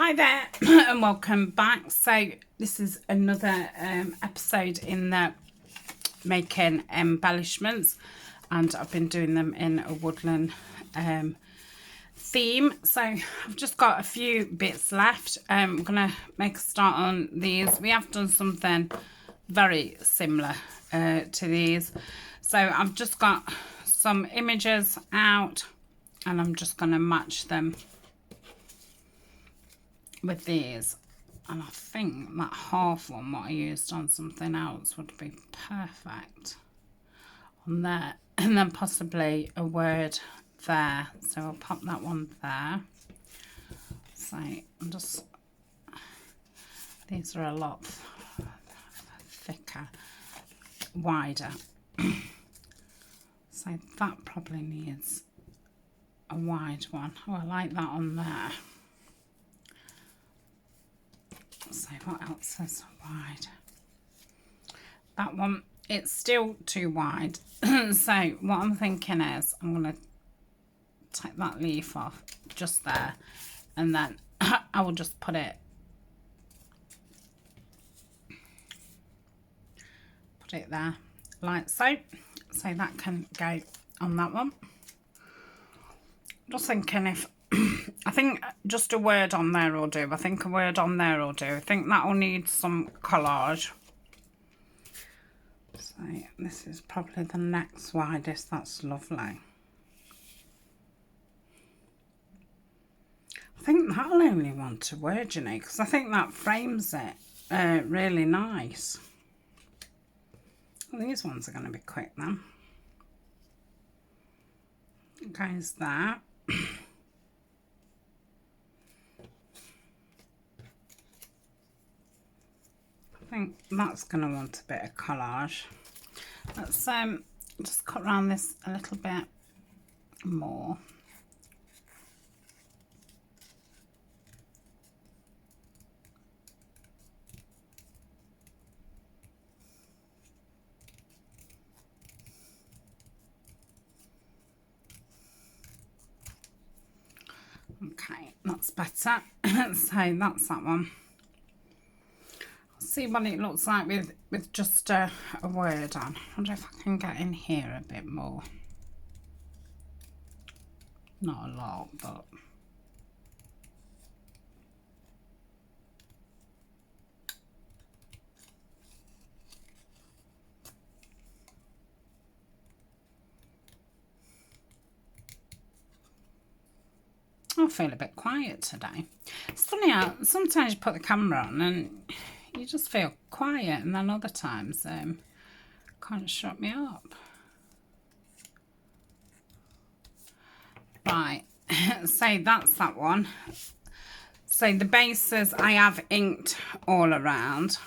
Hi there and welcome back. So this is another episode in the making embellishments, and I've been doing them in a woodland theme. So I've just got a few bits left. I'm gonna make a start on these. We have done something very similar to these, so I've just got some images out and I'm just gonna match them with these, and I think that half one what I used on something else would be perfect on there, and then possibly a word there, so I'll pop that one there. So I'm just, these are a lot thicker, wider, so that probably needs a wide one. Oh, I like that on there. So what else is wide? That one, it's still too wide. So what I'm thinking is I'm going to take that leaf off just there, and then I will just put it there like so. So that can go on that one. Just thinking if I think just a word on there will do. I think a word on there will do. I think that will need some collage. So this is probably the next widest. That's lovely. I think that'll only want a word, you know, because I think that frames it really nice. Well, these ones are going to be quick then. Goes that. I think that's going to want a bit of collage. Let's just cut around this a little bit more. Okay, that's better. So that's that one. See what it looks like with just a word on. I wonder if I can get in here a bit more. Not a lot, but I feel a bit quiet today. It's funny how sometimes you put the camera on and you just feel quiet, and then other times can't shut me up. Right, so that's that one. So the bases I have inked all around.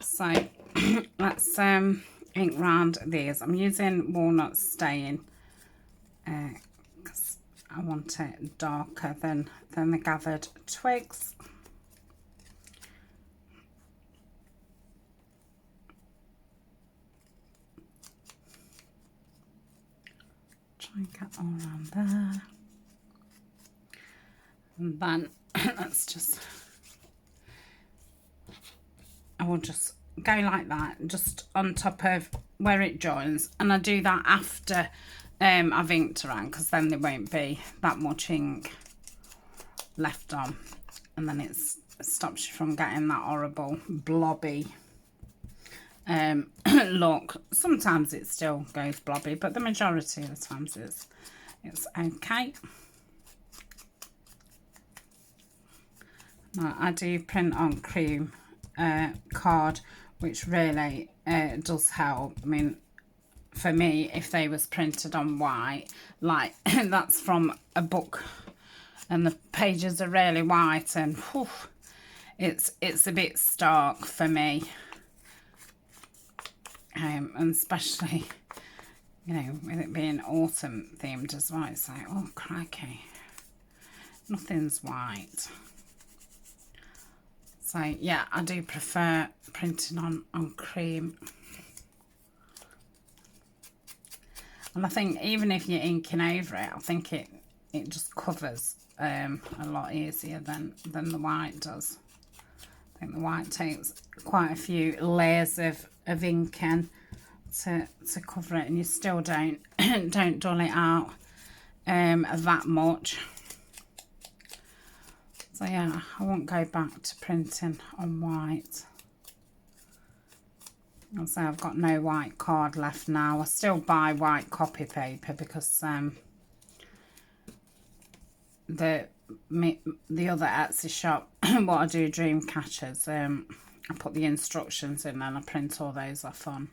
So let's ink round these. I'm using walnut stain because I want it darker than the gathered twigs. Try and get all around there. And then let's just, I will just go like that, just on top of where it joins, and I do that after I've inked around, because then there won't be that much ink left on, and then it stops you from getting that horrible blobby look. Sometimes it still goes blobby, but the majority of the times it's okay. Now, I do print on cream card, which really does help. I mean, for me, if they was printed on white, like that's from a book and the pages are really white, and whew, it's a bit stark for me. And especially, you know, with it being autumn themed as well, it's like, oh crikey, nothing's white. So yeah, I do prefer printing on cream. And I think even if you're inking over it, I think it it just covers a lot easier than the white does. I think the white takes quite a few layers of ink in to cover it, and you still don't don't dull it out that much. So yeah, I won't go back to printing on white. I'll say I've got no white card left now. I still buy white copy paper because the other Etsy shop, what I do, dream catchers, I put the instructions in and I print all those off on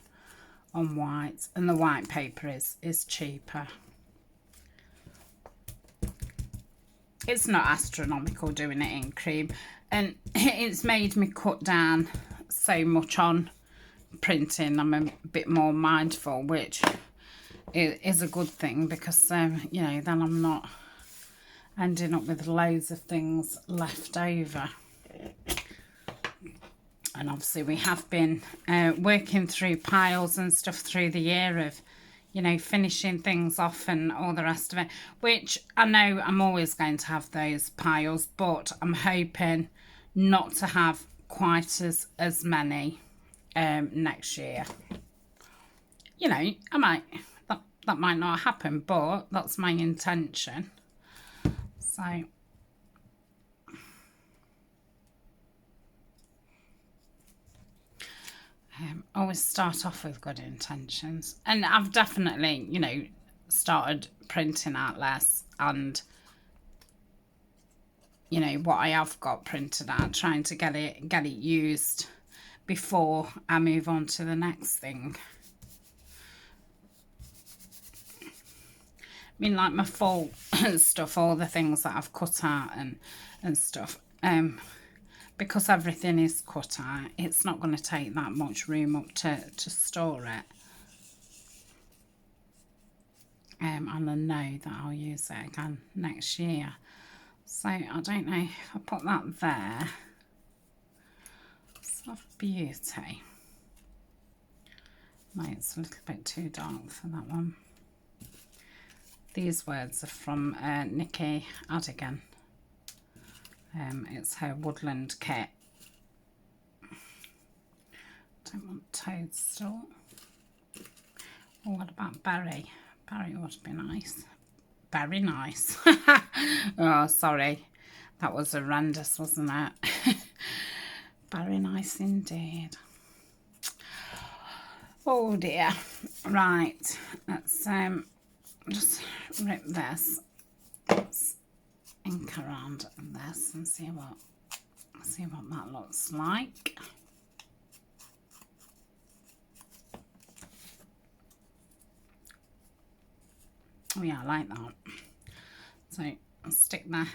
white, and the white paper is cheaper. It's not astronomical doing it in cream, and it's made me cut down so much on printing. I'm a bit more mindful, which is a good thing, because you know, then I'm not ending up with loads of things left over. And obviously we have been working through piles and stuff through the year of, you know, finishing things off and all the rest of it, which I know I'm always going to have those piles, but I'm hoping not to have quite as many next year. You know, I might, that might not happen, but that's my intention. So always start off with good intentions, and I've definitely, you know, started printing out less, and you know what I have got printed out, trying to get it used before I move on to the next thing. I mean, like my fall stuff, all the things that I've cut out and stuff, because everything is cut out, it's not going to take that much room up to store it. And I know that I'll use it again next year. So I don't know if I put that there. It's of beauty. No, it's a little bit too dark for that one. These words are from Nikki Adigan. It's her Woodland kit. Don't want toadstool. Oh, what about berry? Berry would be nice. Very nice. Oh, sorry. That was horrendous, wasn't it? Very nice indeed. Oh dear. Right. Let's just rip this. Let's ink around this and see what that looks like. Oh yeah, I like that. So I'll stick the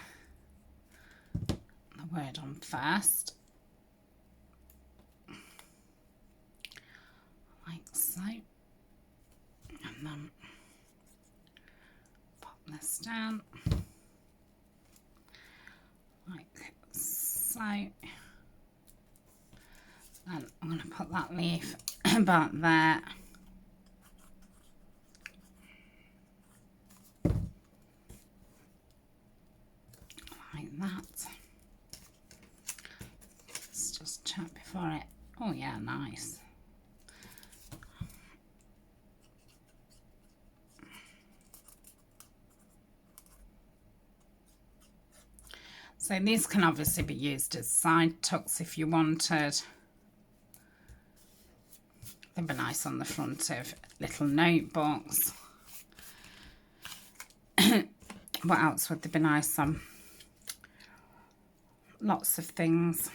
word on first, like so, and then pop this down like so, and I'm going to put that leaf about there. Like that. Let's just check before it. Oh yeah, nice. So these can obviously be used as side tucks if you wanted. They'd be nice on the front of little notebooks. What else would they be nice on? Lots of things.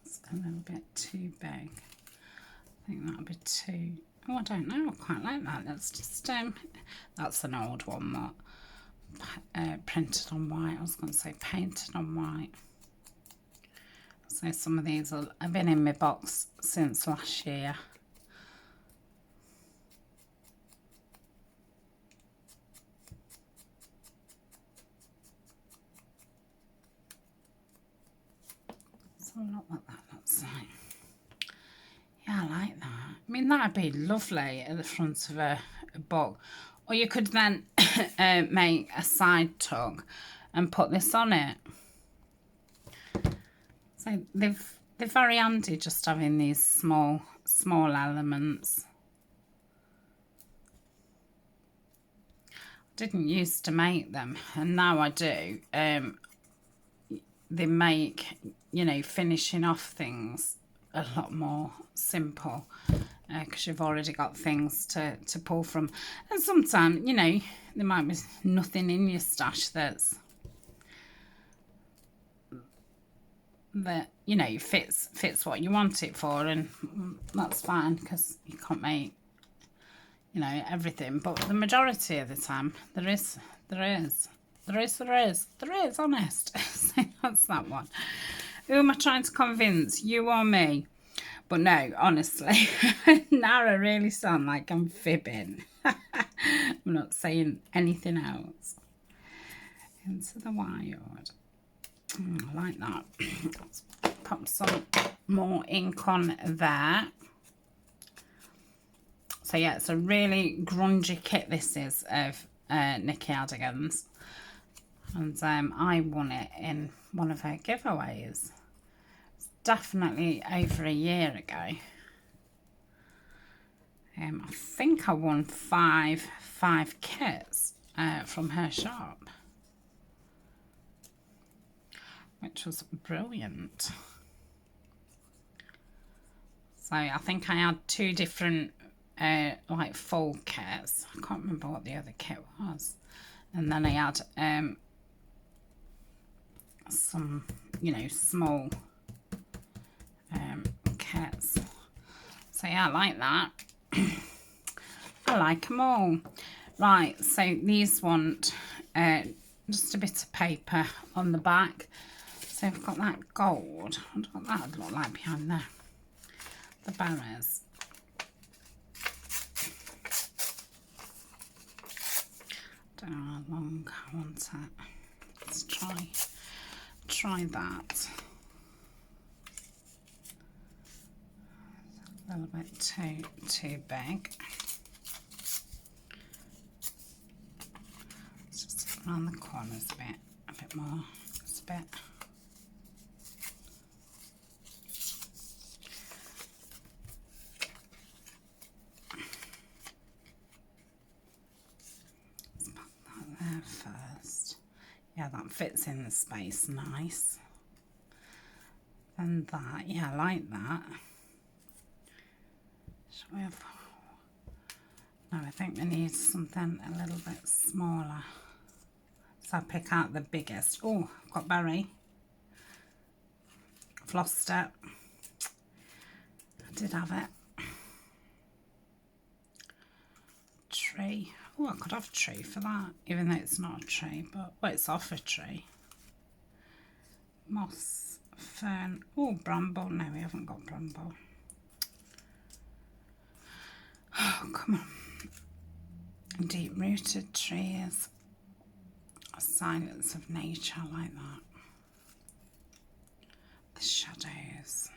It's a little bit too big. I think that would be too... Oh, I don't know. I quite like that. That's just that's an old one, that printed on white. I was going to say painted on white. So some of these have been in my box since last year. So look what that looks like. Yeah, I like that. I mean, that'd be lovely at the front of a book. Or you could then make a side tug and put this on it. So they're very handy, just having these small elements. I didn't used to make them, and now I do. They make, you know, finishing off things a lot more simple, because you've already got things to pull from. And sometimes, you know, there might be nothing in your stash that you know fits what you want it for, and that's fine, because you can't make, you know, everything. But the majority of the time there is honest. So that's that one. Who am I trying to convince, you or me? But no, honestly, now I really sound like I'm fibbing. I'm not saying anything else. Into the wild. I like that. Let's pop some more ink on there. So yeah, it's a really grungy kit, this is, of Nikki Adigan's. And I won it in one of her giveaways. It's definitely over a year ago. I think I won five kits from her shop, which was brilliant. So I think I had 2 different like full kits. I can't remember what the other kit was. And then I had some, you know, small kits. So yeah, I like that. I like them all. Right, so these want just a bit of paper on the back. So I've got that gold. I wonder what that would look like behind there. The barriers. Don't know how long I want it. Let's try that. A little bit too big. Let's just around the corners a bit more. Just a bit. Let's put that there first. Yeah, that fits in the space nice. And that, yeah, I like that. Shall we have... No, I think we need something a little bit smaller. So I'll pick out the biggest. Oh, I've got berry. I've lost it. I did have it. Tree. Oh, I could have a tree for that, even though it's not a tree, but, well, it's off a tree. Moss, fern. Oh, bramble. No, we haven't got bramble. Oh, come on. Deep-rooted trees. A silence of nature, I like that. The shadows.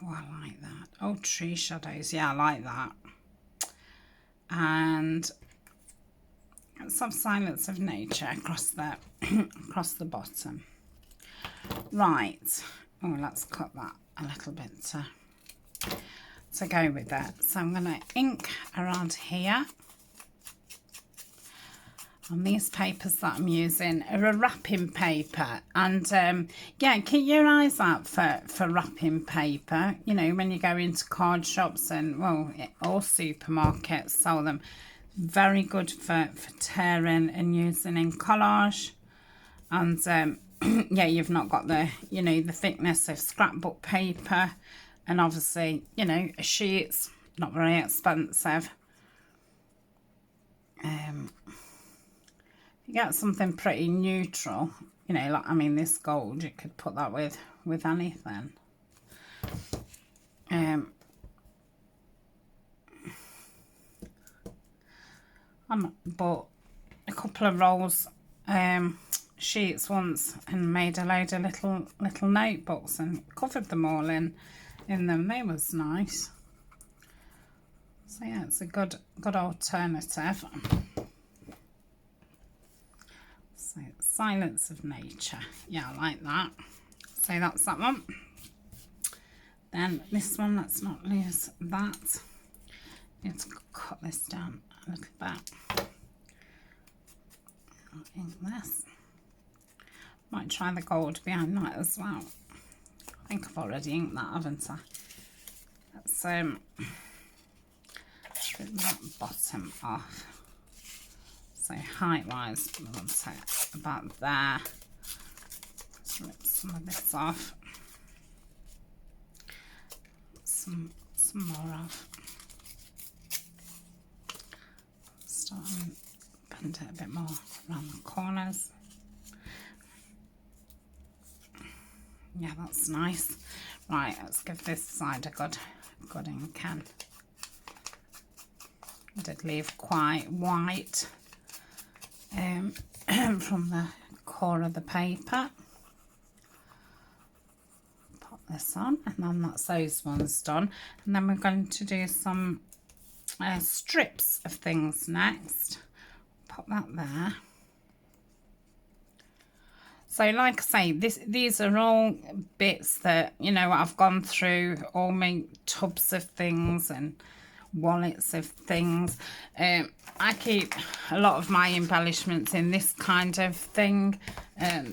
Oh, I like that. Oh, tree shadows. Yeah, I like that. And some silence of nature across the across the bottom. Right. Oh, let's cut that a little bit to go with that. So I'm going to ink around here. And these papers that I'm using are a wrapping paper, and yeah, keep your eyes out for wrapping paper. You know, when you go into card shops and, well, all supermarkets sell them. Very good for tearing and using in collage. And yeah, you've not got the, you know, the thickness of scrapbook paper, and obviously, you know, a sheet's not very expensive. You get something pretty neutral, you know, like, I mean, this gold, you could put that with anything. I bought a couple of rolls sheets once and made a load of little notebooks and covered them all in them. They was nice. So yeah, it's a good alternative. So Silence of Nature, yeah, I like that. So that's that one. Then this one, let's not lose that. Need to cut this down a little bit. I'll ink this. Might try the gold behind that as well. I think I've already inked that, haven't I? Let's strip that bottom off. So height wise, we want it about there. Let's rip some of this off. Some more off. Start and bend it a bit more around the corners. Yeah, that's nice. Right, let's give this side a good ink can. I did leave quite white from the core of the paper. Pop this on, and then that's those ones done. And then we're going to do some strips of things next. Pop that there. So like I say, these are all bits that, you know, I've gone through, all my tubs of things and wallets of things. I keep a lot of my embellishments in this kind of thing.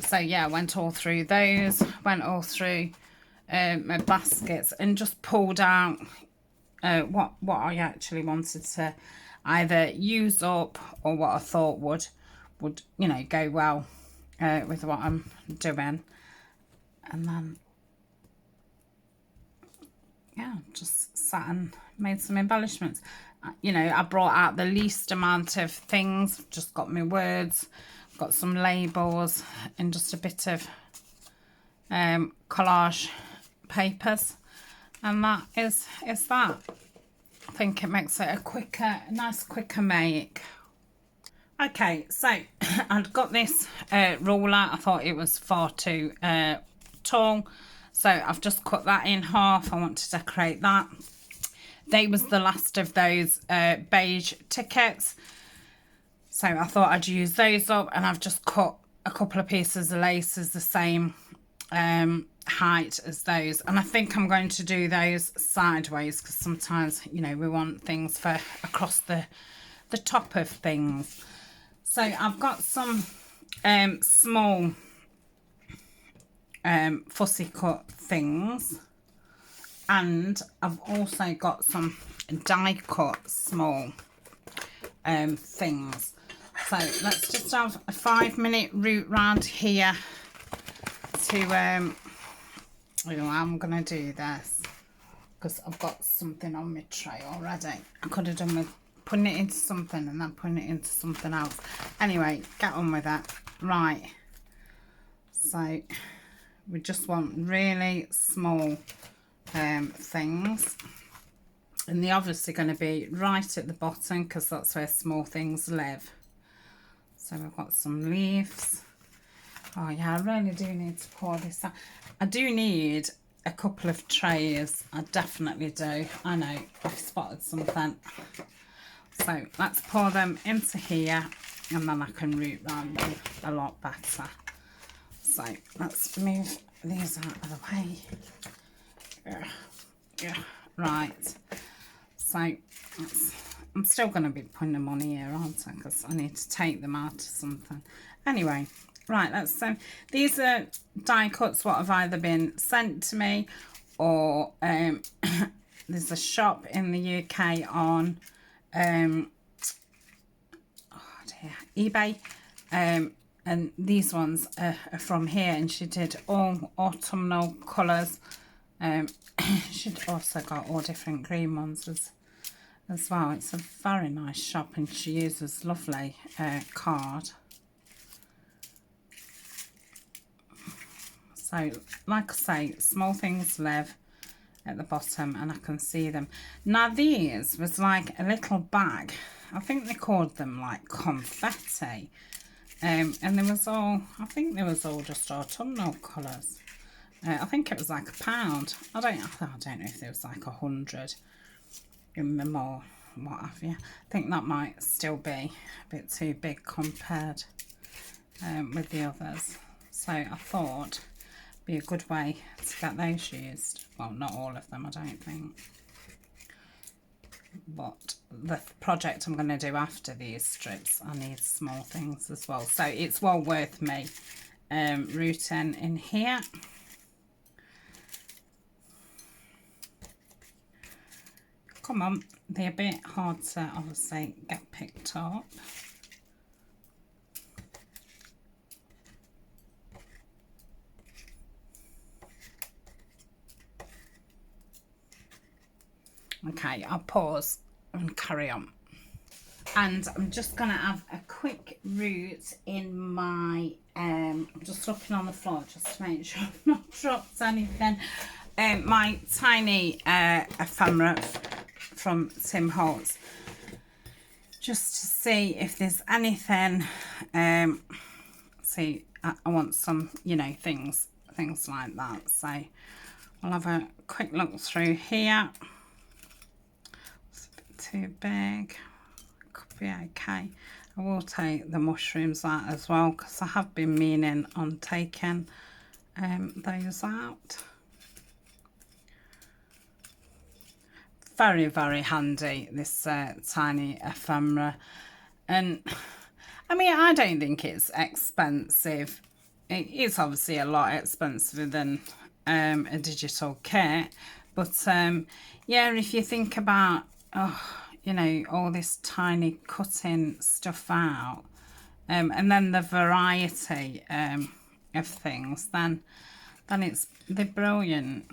So yeah, I went all through those, went all through my baskets and just pulled out what I actually wanted to either use up or what I thought would you know, go well with what I'm doing. And then yeah, just sat and made some embellishments. You know, I brought out the least amount of things, just got my words, got some labels and just a bit of collage papers, and that is that. I think it makes it a nice quicker make. Okay, so I'd got this ruler. I thought it was far too tall, so I've just cut that in half. I want to decorate that. They was the last of those beige tickets, so I thought I'd use those up, and I've just cut a couple of pieces of laces the same height as those, and I think I'm going to do those sideways because sometimes, you know, we want things for across the top of things. So I've got some small fussy cut things, and I've also got some die cut small things. So let's just have a 5-minute route round here to you know, I'm gonna do this because I've got something on my tray already. I could have done with putting it into something and then putting it into something else. Anyway, get on with that. Right, so we just want really small things, and they're obviously going to be right at the bottom because that's where small things live. So we've got some leaves. Oh yeah, I really do need to pour this out. I do need a couple of trays. I definitely do. I know, I've spotted something. So let's pour them into here, and then I can root round them a lot better. So let's move these out of the way. Yeah, right. So I'm still going to be putting them on here, aren't I? Because I need to take them out of something. Anyway, right, let's these are die cuts what have either been sent to me, or there's a shop in the UK on oh dear, eBay, and these ones are from here, and she did all autumnal colours. She'd also got all different green ones as well. It's a very nice shop, and she uses lovely card. So like I say, small things live at the bottom, and I can see them. Now these was like a little bag. I think they called them like confetti, and there was all, I think there was all just autumnal colours. I think it was like £1. I don't know if there was like 100 in them all. what have you. I think that might still be a bit too big compared with the others. So I thought it'd be a good way to get those used. Well, not all of them, I don't think. But the project I'm going to do after these strips, I need small things as well. So it's well worth me rooting in here. Come on, they're a bit hard to obviously get picked up. Okay, I'll pause and carry on. And I'm just going to have a quick root in my, I'm just looking on the floor just to make sure I've not dropped anything. My tiny ephemera from Tim Holtz. Just to see if there's anything, see, I want some, you know, things like that. So I'll have a quick look through here. Too big, could be okay. I will take the mushrooms out as well because I have been meaning on taking those out. Very, very handy, this tiny ephemera. And I mean, I don't think it's expensive. It is obviously a lot expensive than a digital kit, but yeah, if you think about, oh, you know, all this tiny cutting stuff out, and then the variety of things, then they're brilliant.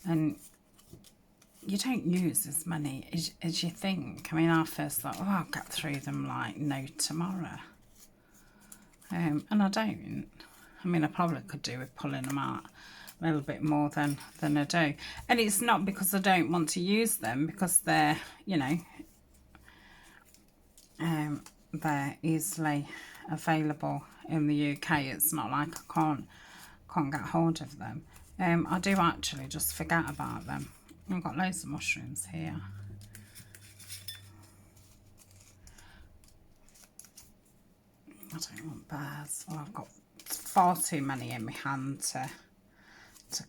And you don't use as many as you think. I mean, I first thought, oh, I'll get through them like no tomorrow, and I don't. I mean, I probably could do with pulling them out a little bit more than I do. And it's not because I don't want to use them, because they're, you know, they're easily available in the UK. It's not like I can't get hold of them. I do actually just forget about them. I've got loads of mushrooms here. I don't want bears. Well, I've got far too many in my hand to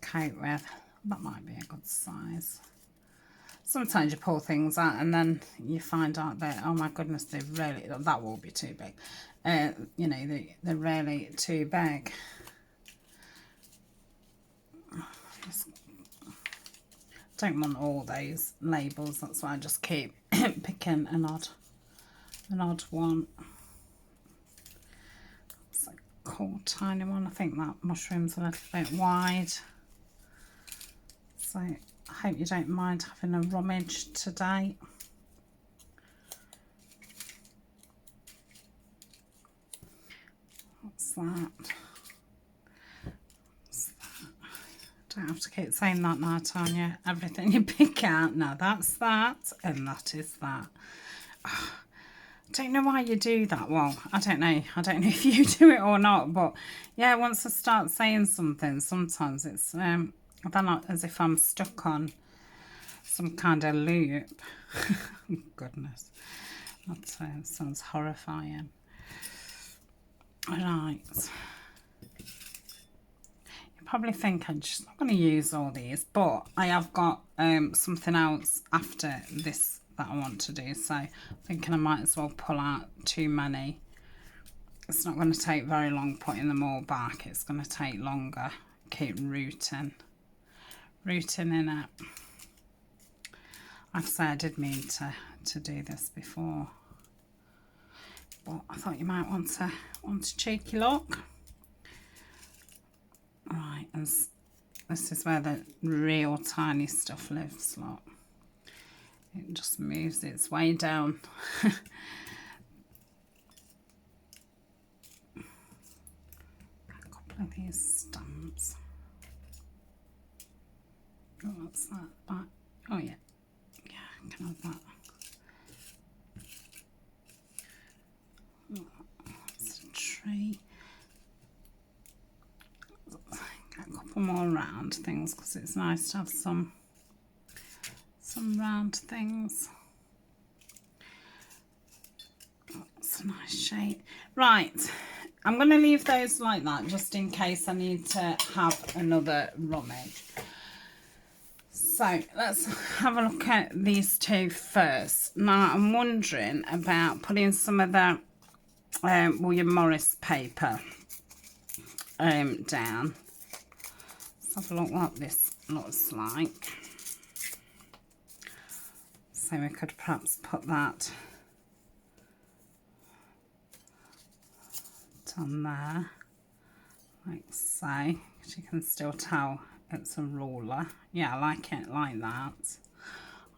cope with. That might be a good size. Sometimes you pull things out and then you find out that, oh my goodness, they really, that will be too big. You know, they're really too big. Just don't want all those labels. That's why I just keep picking an odd one. It's a cool tiny one. I think that mushroom's a little bit wide. So I hope you don't mind having a rummage today. What's that? What's that? Don't have to keep saying that now, Tania. Everything you pick out, now that's that, and that is that. Oh, I don't know why you do that. Well, I don't know if you do it or not, but yeah, once I start saying something, sometimes it's then as if I'm stuck on some kind of loop. Goodness, that sounds horrifying. Right, you probably think I'm just not going to use all these, but I have got something else after this that I want to do, so I'm thinking I might as well pull out too many. It's not going to take very long putting them all back. It's going to take longer. Keep rooting in it. Like I say, I did mean to do this before, but I thought you might want to cheeky look. Right, and this is where the real tiny stuff lives, look. It just moves its way down. A couple of these stamps. Oh, what's that? Back. Oh yeah, yeah, I can have that. Oh, that's a tree. Get a couple more round things because it's nice to have some round things. That's a nice shade. Right, I'm going to leave those like that just in case I need to have another rummage. So let's have a look at these two first. Now I'm wondering about putting some of the William Morris paper down. Let's have a look what this looks like. So we could perhaps put that on there, like so, because you can still tell it's a ruler. Yeah, I like it like that.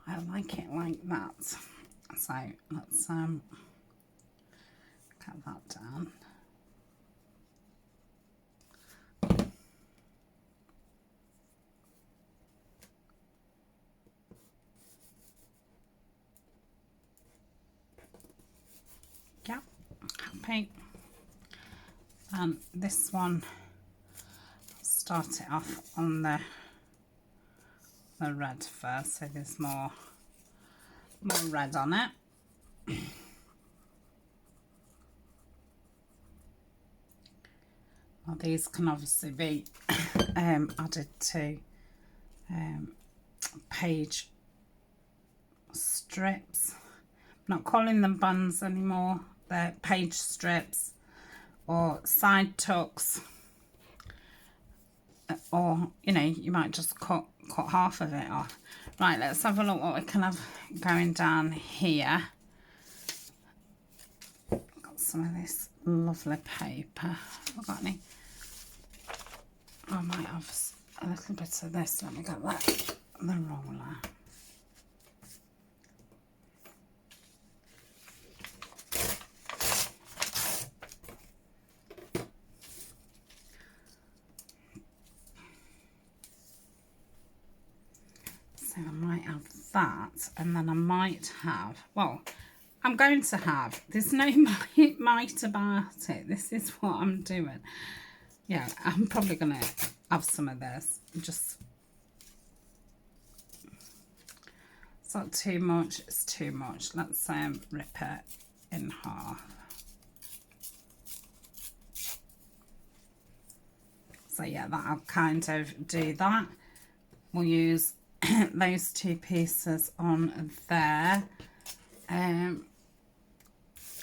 I like it like that. So let's cut that down. Yeah, happy. And this one, start it off on the red first, so there's more red on it. Well, these can obviously be added to page strips. I'm not calling them buns anymore, they're page strips or side tucks, or you know, you might just cut half of it off. Right, let's have a look what we can have going down here. Got some of this lovely paper. Have I got any? I might have a little bit of this. Let me get that, the roller. So I might have that, and then I might have, well, I'm going to have, there's no might about it. This is what I'm doing. Yeah, I'm probably going to have some of this. Just, it's not too much, it's too much. Let's rip it in half. So yeah, that'll kind of do that. We'll use those two pieces on there.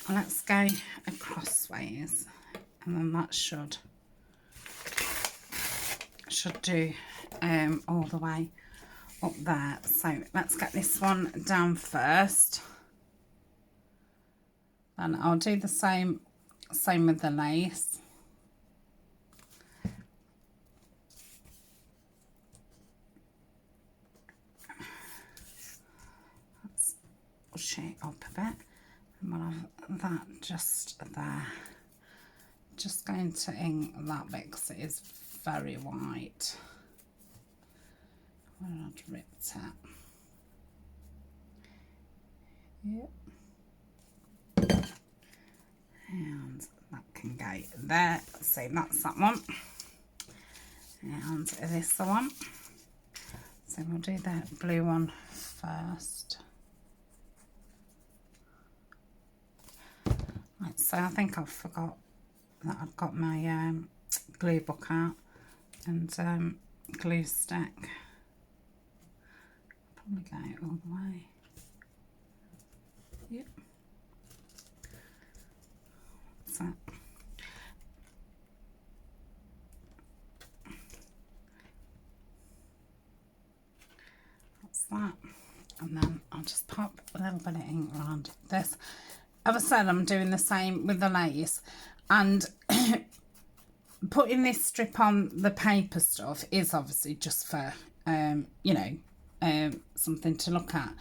Let's go acrossways, and then that should do all the way up there. So let's get this one down first, and I'll do the same with the lace. Let's push it up a bit, and we'll have that just there. Just going to ink that bit because it is very white. Where I'd ripped it. Yep. And that can go there. So that's that one. And this one. So we'll do the blue one first. Right, so I think I forgot that I've got my glue book out and glue stick. Probably go all the way. Yep. That's that. That's that. And then I'll just pop a little bit of ink around this. As I said, I'm doing the same with the lace, and putting this strip on the paper stuff is obviously just for you know, something to look at.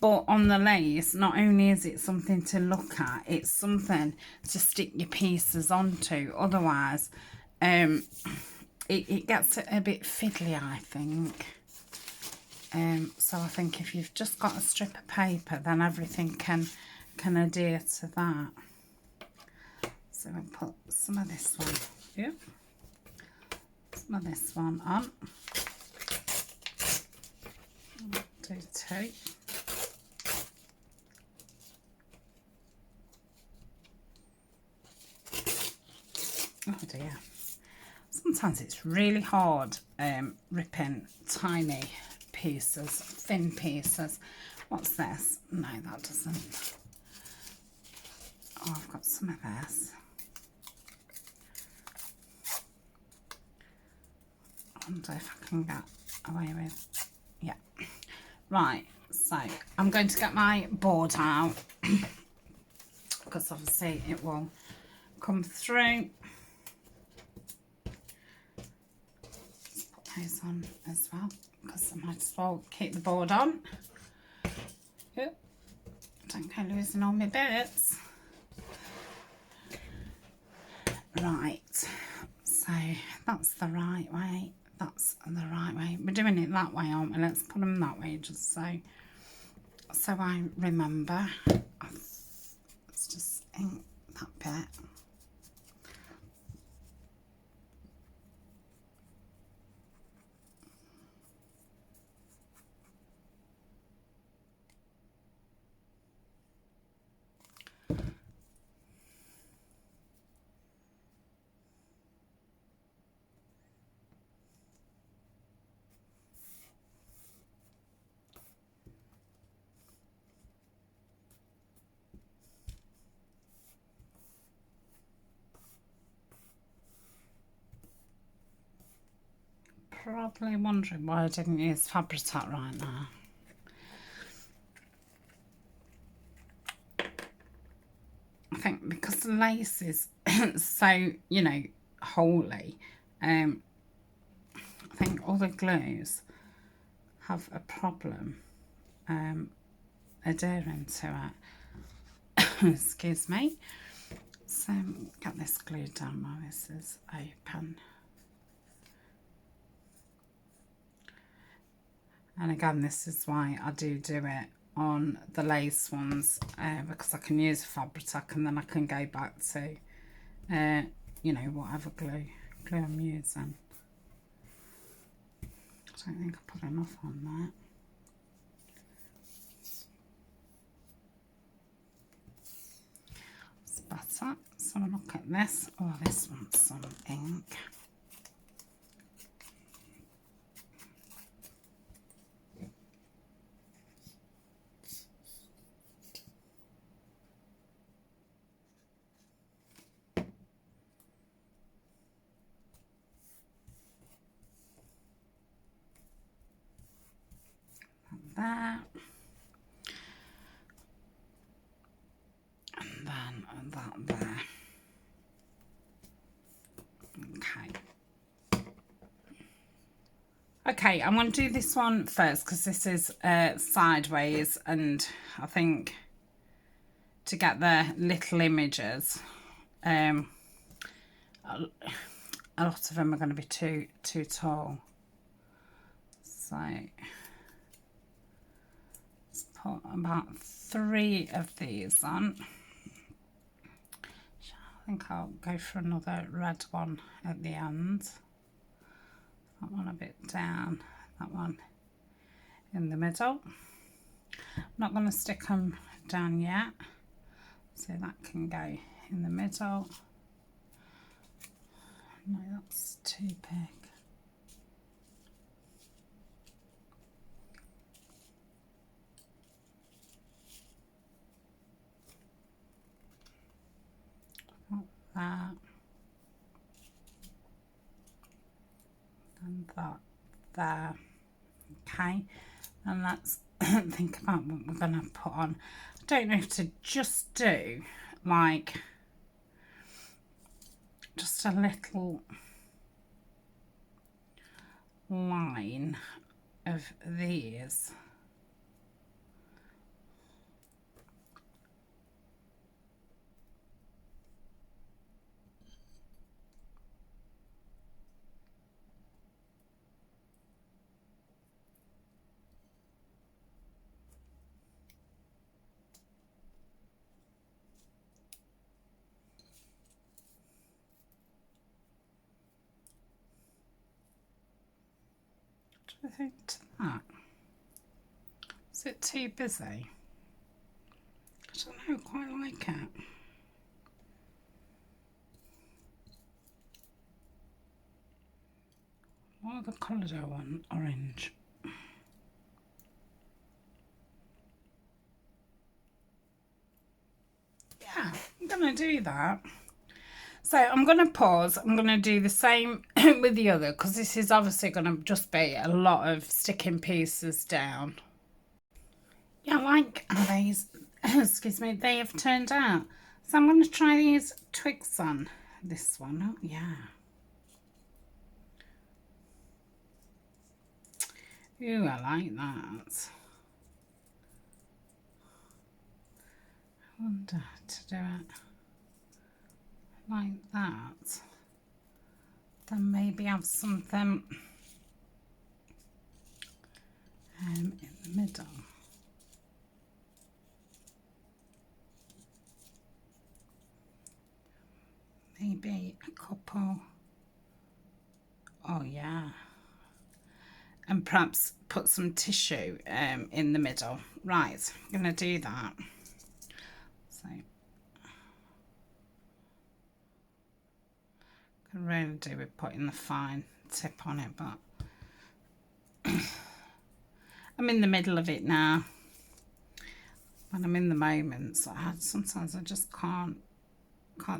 But on the lace, not only is it something to look at, it's something to stick your pieces onto. Otherwise, it gets a bit fiddly, I think. So I think if you've just got a strip of paper, then everything can adhere to that. So I'll put some of this one, yep, some of this one on. do 2. Oh dear. Sometimes it's really hard ripping tiny pieces, thin pieces. What's this? No, that doesn't. Oh, I've got some of this. I wonder if I can get away with, yeah. Right, so I'm going to get my board out because obviously it will come through. Let's put those on as well because I might as well keep the board on. Yep. Don't go losing all my bits. Right, so that's the right way. That's the right way. We're doing it that way, aren't we? Let's put them that way just so I remember. Let's just ink that bit. Probably wondering why I didn't use Fabri-Tac right now. I think because the lace is so, you know, holy, I think all the glues have a problem adhering to it. Excuse me. So get this glued down while this is open. And again, this is why I do it on the lace ones, because I can use Fabri-Tac and then I can go back to, you know, whatever glue I'm using. I don't think I put enough on that. It's better. So look at this. Oh, this wants some ink. There, and then that there. Okay, I'm going to do this one first because this is sideways, and I think to get the little images, a lot of them are going to be too tall. So let's put about 3 of these on. I think I'll go for another red one at the end. That one a bit down, that one in the middle. I'm not going to stick them down yet, so that can go in the middle. No, that's too big. That and that there. Okay, and let's think about what we're going to put on. I don't know if to just do like just a little line of these. What do I think to that? Is it too busy? I don't know, quite like it. Oh, the colours I want, orange. Yeah, I'm going to do that. So I'm going to pause. I'm going to do the same with the other because this is obviously going to just be a lot of sticking pieces down. Yeah, I like how these, excuse me, they have turned out. So I'm going to try these twigs on this one. Oh, yeah. Ooh, I like that. I wonder to do it like that. Then maybe have something in the middle. Maybe a couple. Oh yeah. And perhaps put some tissue in the middle. Right, I'm going to do that. So, can really do with putting the fine tip on it, but I'm in the middle of it now. When I'm in the moment, so sometimes I just can't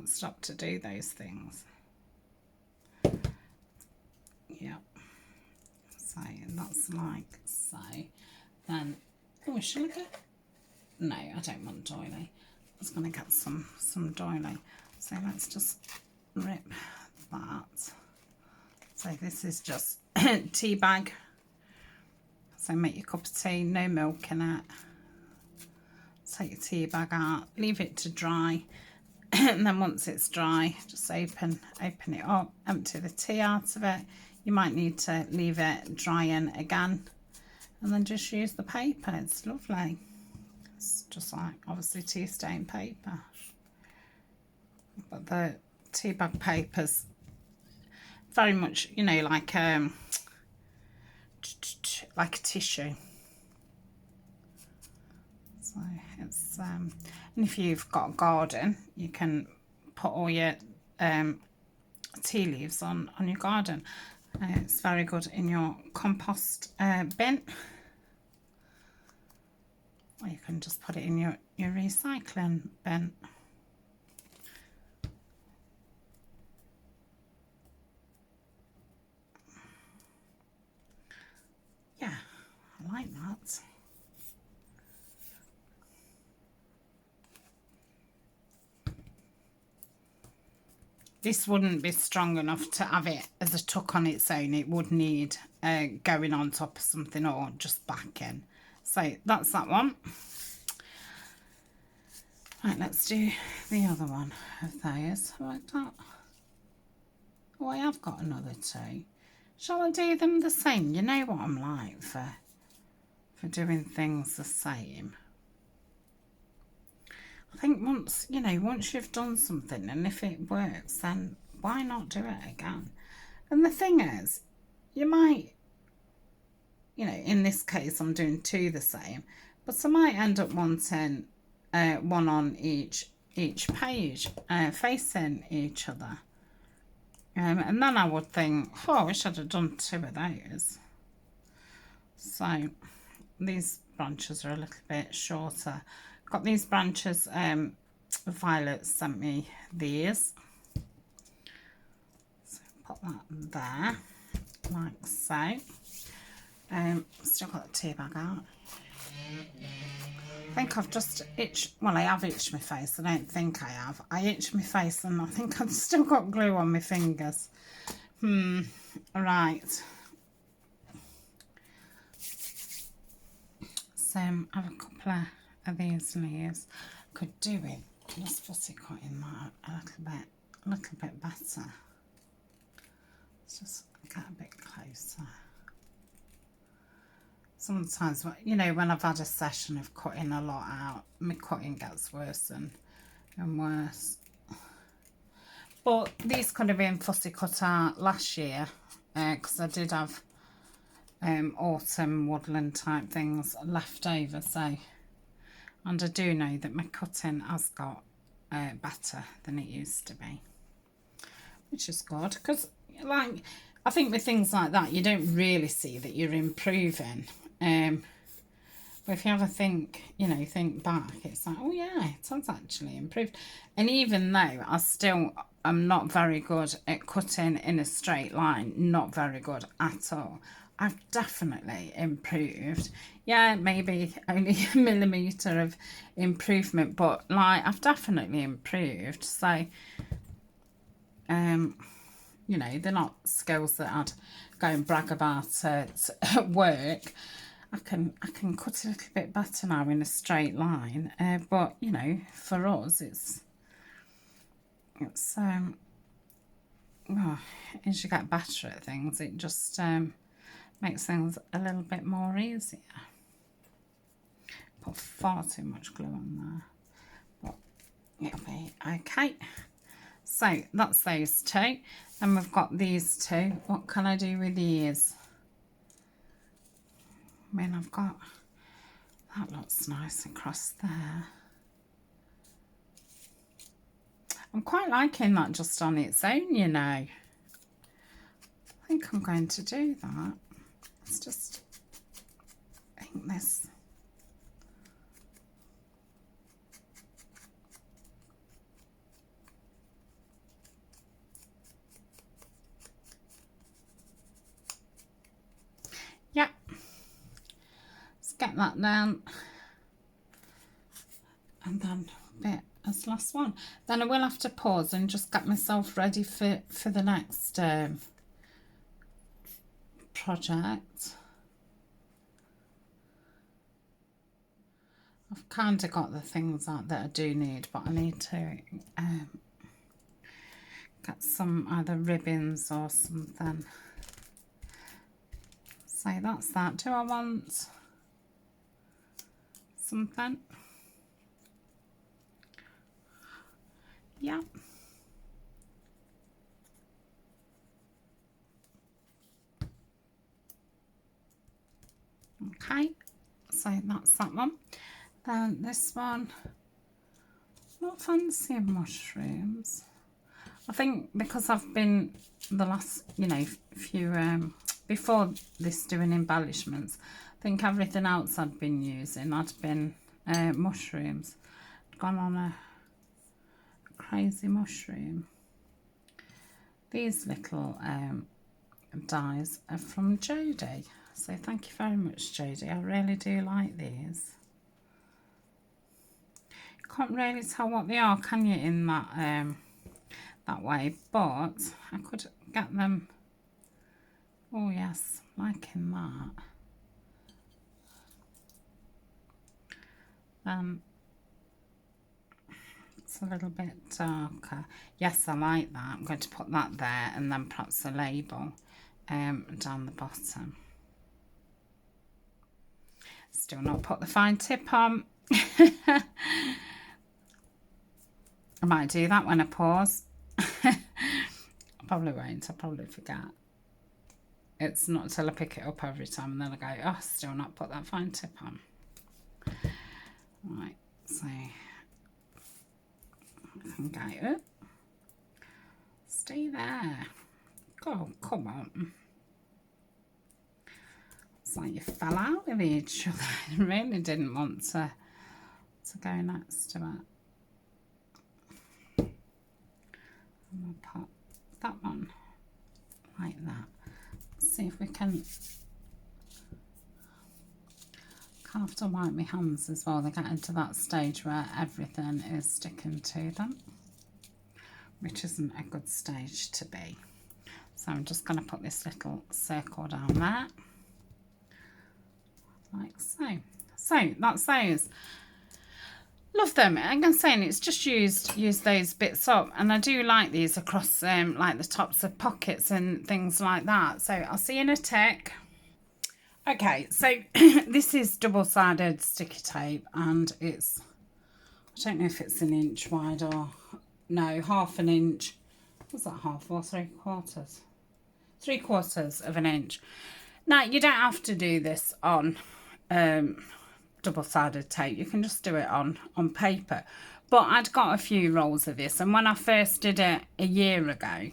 stop to do those things. Yep. So that's like so. Then, oh, should I get? No, I don't want doily. I was going to get some doily. So let's just rip that. So this is just tea bag. So make your cup of tea, no milk in it. Take your tea bag out, leave it to dry. And then once it's dry, just open it up, empty the tea out of it. You might need to leave it drying again and then just use the paper. It's lovely. It's just like obviously tea stain paper, but the tea bag paper's very much, you know, like a tissue. So it's and if you've got a garden, you can put all your tea leaves on your garden. It's very good in your compost bin, or you can just put it in your recycling bin. Yeah, I like that. This wouldn't be strong enough to have it as a tuck on its own. It would need going on top of something or just backing. So that's that one. Right, let's do the other one of those. Like that. Oh, I have got another two. Shall I do them the same? You know what I'm like for doing things the same. I think once you've done something and if it works, then why not do it again? And the thing is, you might, in this case, I'm doing two the same, but I might end up wanting one on each page, facing each other. And then I would think, oh, I wish I'd have done two of those. So these branches are a little bit shorter. Got these branches, Violet sent me these. So put that there, like so. Still got the tea bag out. I think I've just itched, well I have itched my face, I don't think I have. I itched my face and I think I've still got glue on my fingers. Right. So I have a couple of these leaves. Could do it just fussy cutting that a little bit better. Let's just get a bit closer. Sometimes, when I've had a session of cutting a lot out, my cutting gets worse and worse. But these could have been fussy cut out last year because I did have autumn woodland type things left over. So, and I do know that my cutting has got better than it used to be, which is good, because like I think with things like that you don't really see that you're improving, but if you ever think, you know, think back, it's like, oh yeah, it has actually improved. And even though I'm not very good at cutting in a straight line, not very good at all, I've definitely improved. Yeah, maybe only a millimetre of improvement, but like I've definitely improved. So, you know, they're not skills that I'd go and brag about at work. I can cut a little bit better now in a straight line, but you know, for us, it's well, as you get better at things, it just makes things a little bit more easier. Put far too much glue on there, but it'll be okay. So that's those two. Then we've got these two. What can I do with these? I mean, I've got, that looks nice across there. I'm quite liking that just on its own, you know. I think I'm going to do that. Let's just ink this. Yeah. Get that down, and then bit as last one. Then I will have to pause and just get myself ready for the next project. I've kind of got the things out that I do need, but I need to get some either ribbons or something. So that's that. Do I want something? Yeah. Okay, so that's that one. Then this one, not fancying mushrooms. I think because I've been the last, you know, few before this doing embellishments, I think everything else I'd been using had been mushrooms. I'd gone on a crazy mushroom. These little dies are from Jodie, so thank you very much, Jodie. I really do like these. You can't really tell what they are, can you, in that that way, but I could get them. Oh yes, liking that. It's a little bit darker. Yes, I like that. I'm going to put that there, and then perhaps a label down the bottom. Still not put the fine tip on. I might do that when I pause. I probably won't. I'll probably forget. It's not until I pick it up every time and then I go, oh, still not put that fine tip on. Right, so I can go up. Stay there. Oh, come on. It's like you fell out with each other. I really didn't want to go next to it. I'm going to put that one like that. See if we can. I have to wipe my hands as well. They get into that stage where everything is sticking to them, which isn't a good stage to be. So I'm just going to put this little circle down there, like so. So that's those. Love them. I'm saying it's just use those bits up, and I do like these across like the tops of pockets and things like that. So I'll see you in a tick. Okay, so this is double-sided sticky tape, and it's, I don't know if it's an inch wide or no, half an inch. Was that half or 3/4? 3/4 of an inch. Now, you don't have to do this on double-sided tape. You can just do it on paper. But I'd got a few rolls of this, and when I first did it a year ago,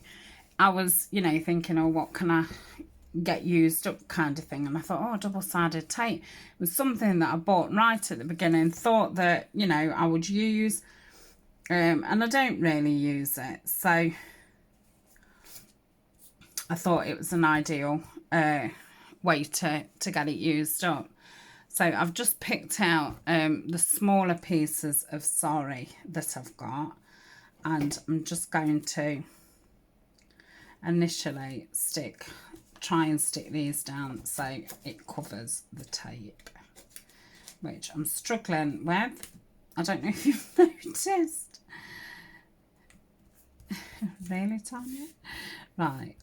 I was, you know, thinking, oh, what can I get used up kind of thing. And I thought, oh, double-sided tape was something that I bought right at the beginning, thought that, you know, I would use, and I don't really use it. So I thought it was an ideal way to get it used up. So I've just picked out the smaller pieces of sari that I've got, and I'm just going to initially try and stick these down so it covers the tape, which I'm struggling with. I don't know if you've noticed. Really, Tania? Right,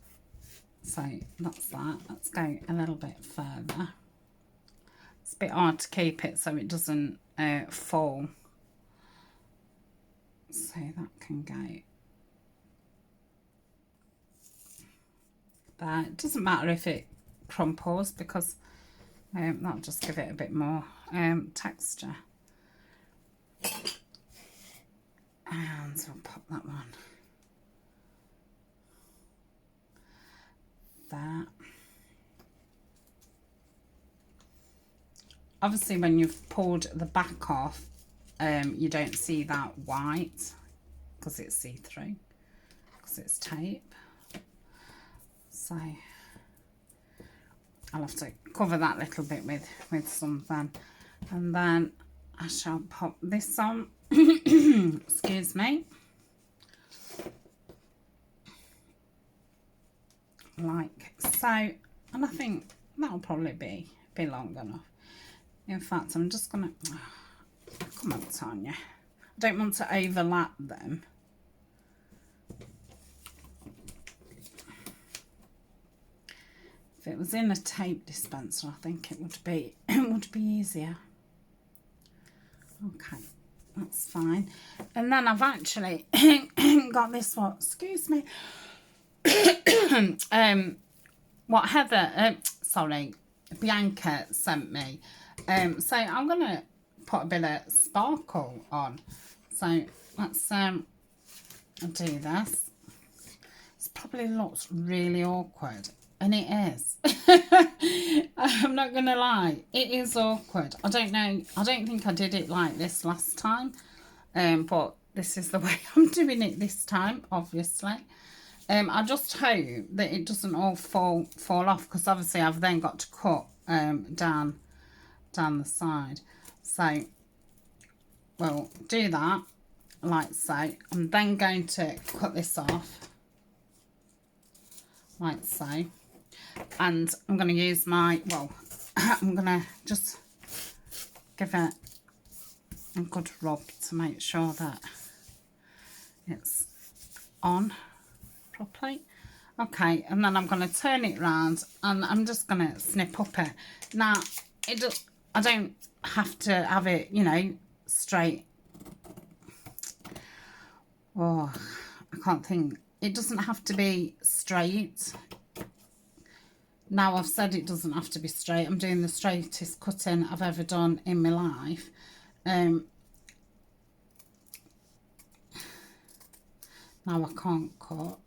so that's that. Let's go a little bit further. It's a bit hard to keep it so it doesn't fall. So that can go there. It doesn't matter if it crumples because that'll just give it a bit more texture. And so I'll pop that one there. Obviously, when you've pulled the back off, you don't see that white because it's see-through, because it's tape. So I'll have to cover that little bit with something, and then I shall pop this on. Excuse me. Like so, and I think that'll probably be long enough. In fact, I'm just gonna come on, Tanya. I don't want to overlap them. If it was in a tape dispenser, I think it would be easier. Okay, that's fine. And then I've actually got this one. Excuse me. What Heather, sorry, Bianca sent me. So I'm gonna put a bit of sparkle on. So let's do this. It probably looks really awkward, and it is. I'm not gonna lie, it is awkward. I don't know, I don't think I did it like this last time, but this is the way I'm doing it this time, obviously. I just hope that it doesn't all fall off, because obviously I've then got to cut down the side. So we'll do that like so. I'm then going to cut this off like so, and I'm going to use my, well, I'm going to just give it a good rub to make sure that it's on properly. Okay, and then I'm going to turn it round, and I'm just going to snip up it. Now, I don't have to have it, you know, straight. Oh, I can't think. It doesn't have to be straight. Now I've said it doesn't have to be straight. I'm doing the straightest cutting I've ever done in my life. Now I can't cut.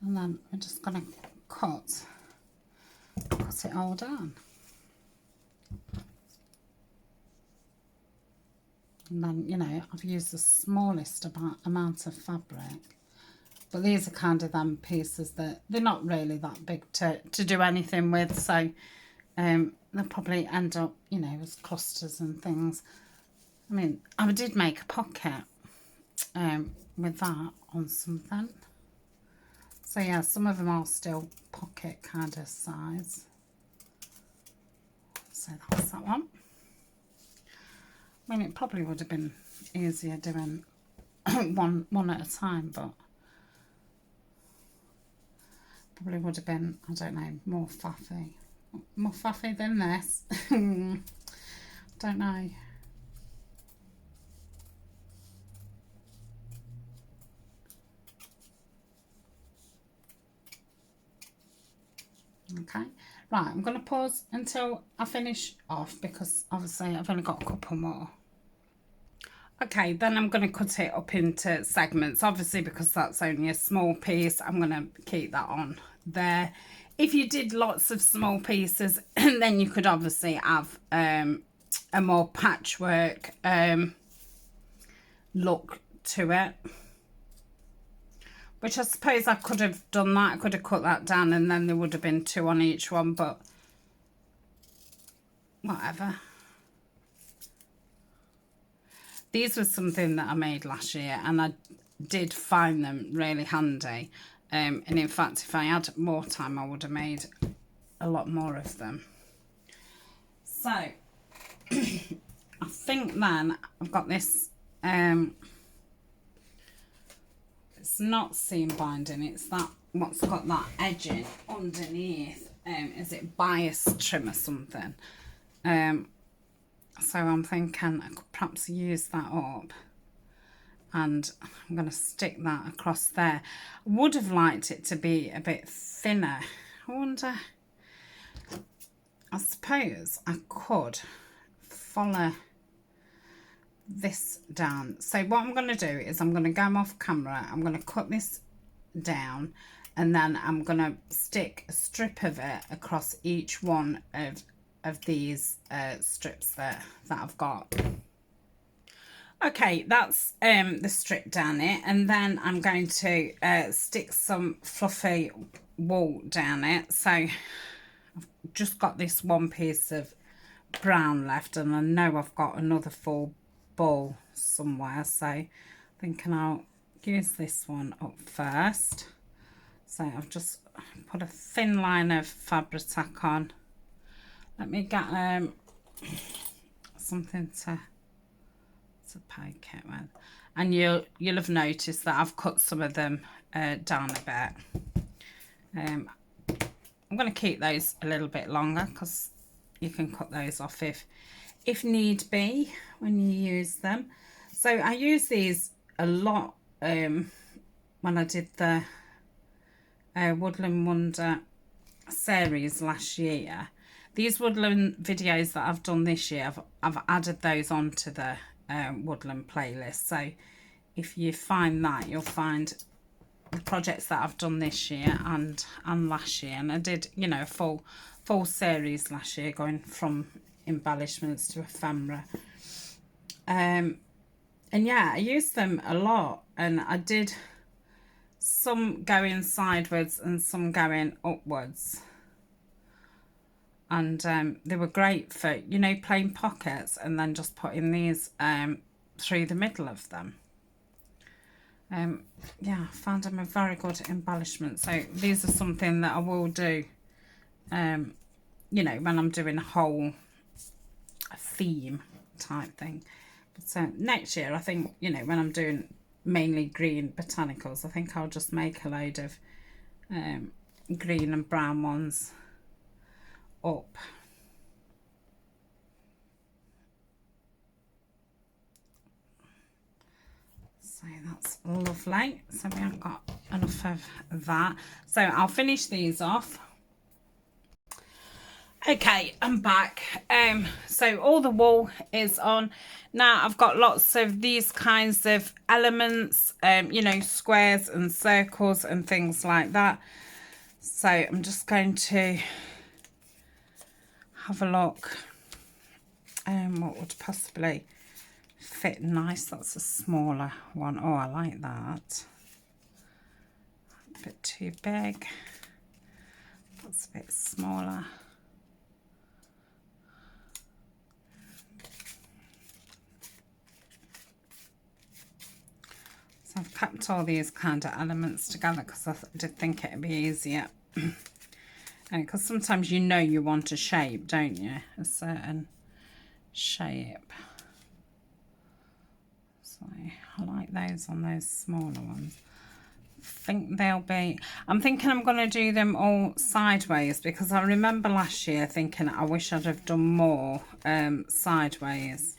And then we're just going to cut it all down. And then, you know, I've used the smallest amount of fabric. But these are kind of them pieces that they're not really that big to do anything with. So they'll probably end up, you know, as clusters and things. I mean, I did make a pocket with that on something. So yeah, some of them are still pocket kind of size. So that's that one. I mean, it probably would have been easier doing one at a time, but probably would have been, I don't know, more faffy than this. Don't know. Okay, right, I'm going to pause until I finish off because obviously I've only got a couple more. Okay, then I'm going to cut it up into segments, obviously because that's only a small piece. I'm going to keep that on there. If you did lots of small pieces, then you could obviously have a more patchwork look to it. Which I suppose I could have done that. I could have cut that down and then there would have been 2 on each one, but whatever. These were something that I made last year and I did find them really handy. And in fact, if I had more time, I would have made a lot more of them. So, I think then I've got this... it's not seam binding, it's that what's got that edging underneath. Is it bias trim or something? So I'm thinking I could perhaps use that up and I'm going to stick that across there. I would have liked it to be a bit thinner. I wonder, I suppose I could follow this down. So what I'm going to do is I'm going to go off camera, I'm going to cut this down and then I'm going to stick a strip of it across each one of these strips that I've got. Okay, that's the strip down it, and then I'm going to stick some fluffy wool down it. So I've just got this one piece of brown left and I know I've got another full ball somewhere, so thinking I'll use this one up first. So I've just put a thin line of Fabri-Tac on. Let me get something to poke it with, and you'll have noticed that I've cut some of them down a bit. I'm going to keep those a little bit longer because you can cut those off if need be when you use them. So I use these a lot when I did the Woodland Wonder series last year. These Woodland videos that I've done this year, I've added those onto the Woodland playlist. So if you find that, you'll find the projects that I've done this year and last year. And I did, you know, a full series last year, going from embellishments to ephemera. And yeah, I used them a lot, and I did some going sideways and some going upwards, and they were great for, you know, plain pockets and then just putting these through the middle of them. Yeah, I found them a very good embellishment. So these are something that I will do, you know, when I'm doing a whole theme type thing. But next year, I think, you know, when I'm doing mainly green botanicals, I think I'll just make a load of green and brown ones up. So that's lovely. So we haven't got enough of that. So I'll finish these off. Okay, I'm back. So all the wool is on. Now I've got lots of these kinds of elements, you know, squares and circles and things like that. So I'm just going to have a look what would possibly fit nice. That's a smaller one. Oh, I like that. A bit too big. That's a bit smaller. So I've kept all these kind of elements together because I did think it'd be easier. And because sometimes you know you want a shape, don't you? A certain shape. So I like those on those smaller ones. I think they'll be... I'm thinking I'm going to do them all sideways because I remember last year thinking I wish I'd have done more sideways.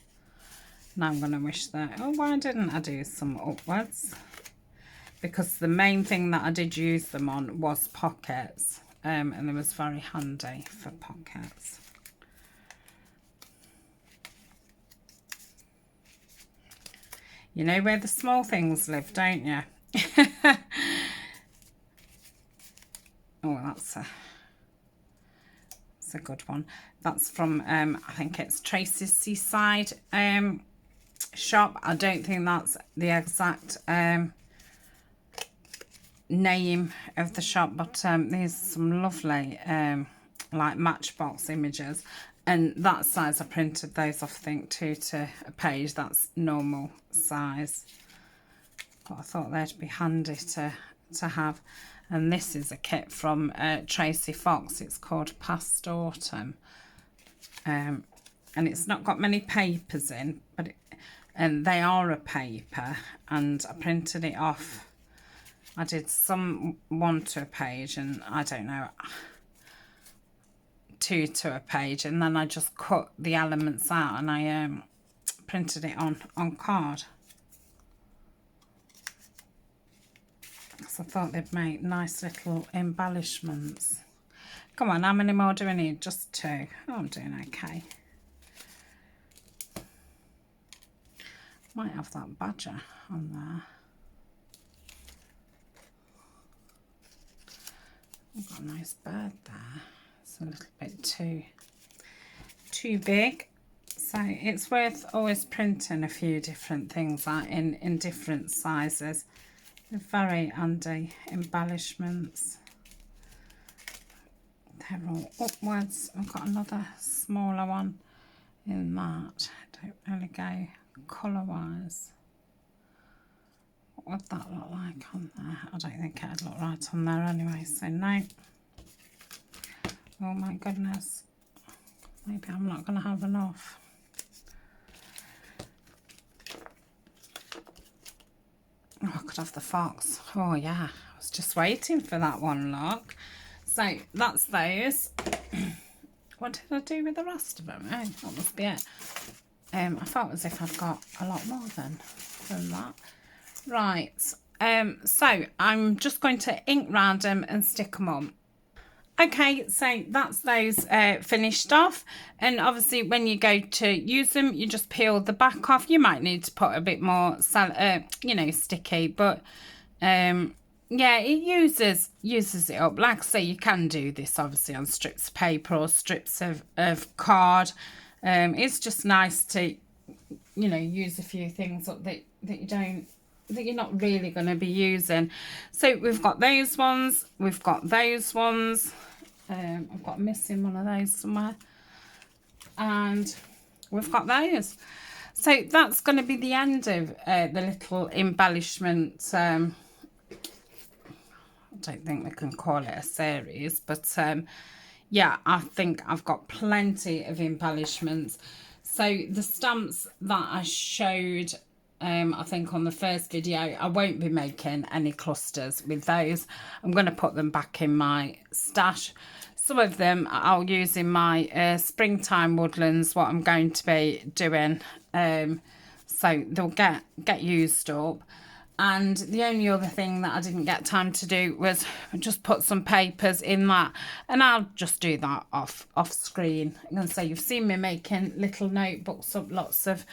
Now I'm going to wish that... Oh, why didn't I do some upwards? Because the main thing that I did use them on was pockets. and it was very handy for pockets. You know where the small things live, don't you? Oh, that's a good one. That's from I think it's Tracy's Seaside shop. I don't think that's the exact name of the shop, but there's some lovely like matchbox images, and that size I printed those off, I think 2 to a page. That's normal size, but I thought they'd be handy to have. And this is a kit from Tracy Fox. It's called Past Autumn, and it's not got many papers in, but and they are a paper, and I printed it off. I did some 1 to a page, and I don't know, 2 to a page, and then I just cut the elements out and I printed it on card. Because I thought they'd make nice little embellishments. Come on, how many more do I need? Just 2. Oh, I'm doing okay. Might have that badger on there. I've got a nice bird there. It's a little bit too big. So it's worth always printing a few different things like in different sizes. They're very handy embellishments. They're all upwards. I've got another smaller one in that. I don't really go colour wise. What would that look like on there? I don't think it'd look right on there anyway, so no. Oh my goodness. Maybe I'm not going to have enough. Oh, I could have the fox. Oh yeah, I was just waiting for that one, look. So that's those. What did I do with the rest of them? Oh, that must be it. I felt as if I'd got a lot more than that. Right, so I'm just going to ink round them and stick them on. Okay, so that's those finished off, and obviously when you go to use them, you just peel the back off. You might need to put a bit more, you know, sticky, but yeah, it uses it up. Like I say, you can do this obviously on strips of paper or strips of card. It's just nice to, you know, use a few things up that you're not really going to be using. So we've got those ones, we've got those ones. I've got missing one of those somewhere, and we've got those. So that's going to be the end of the little embellishment. I don't think we can call it a series, but yeah, I think I've got plenty of embellishments. So the stamps that I showed, I think on the first video, I won't be making any clusters with those. I'm going to put them back in my stash. Some of them I'll use in my springtime woodlands, what I'm going to be doing. So they'll get used up. And the only other thing that I didn't get time to do was just put some papers in that, and I'll just do that off screen. I'm going to say you've seen me making little notebooks up lots of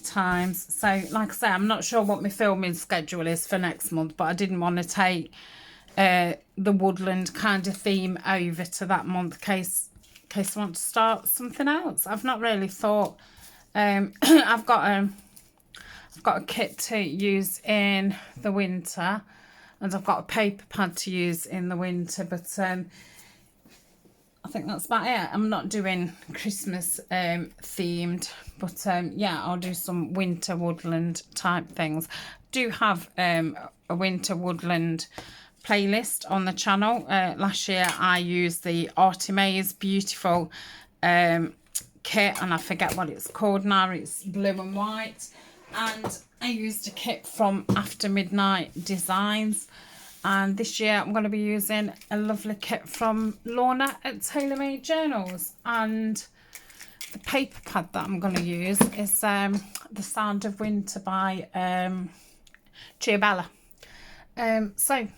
times. So like I say, I'm not sure what my filming schedule is for next month, but I didn't want to take the woodland kind of theme over to that month in case I want to start something else. I've not really thought. I've got a kit to use in the winter, and I've got a paper pad to use in the winter, but I think that's about it. I'm not doing Christmas themed, but yeah, I'll do some winter woodland type things. Do have a winter woodland playlist on the channel. Last year I used the Artemis beautiful kit, and I forget what it's called now. It's blue and white, and I used a kit from After Midnight Designs. And this year I'm going to be using a lovely kit from Lorna at TaylorMade Journals. And the paper pad that I'm going to use is The Sound of Winter by Chiabella. So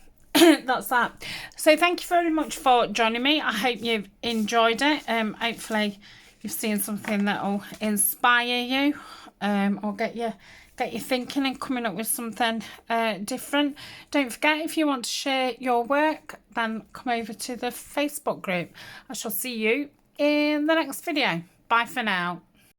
that's that. So thank you very much for joining me. I hope you've enjoyed it. Hopefully you've seen something that will inspire you, or get you thinking and coming up with something different. Don't forget, if you want to share your work, then come over to the Facebook group. I shall see you in the next video. Bye for now.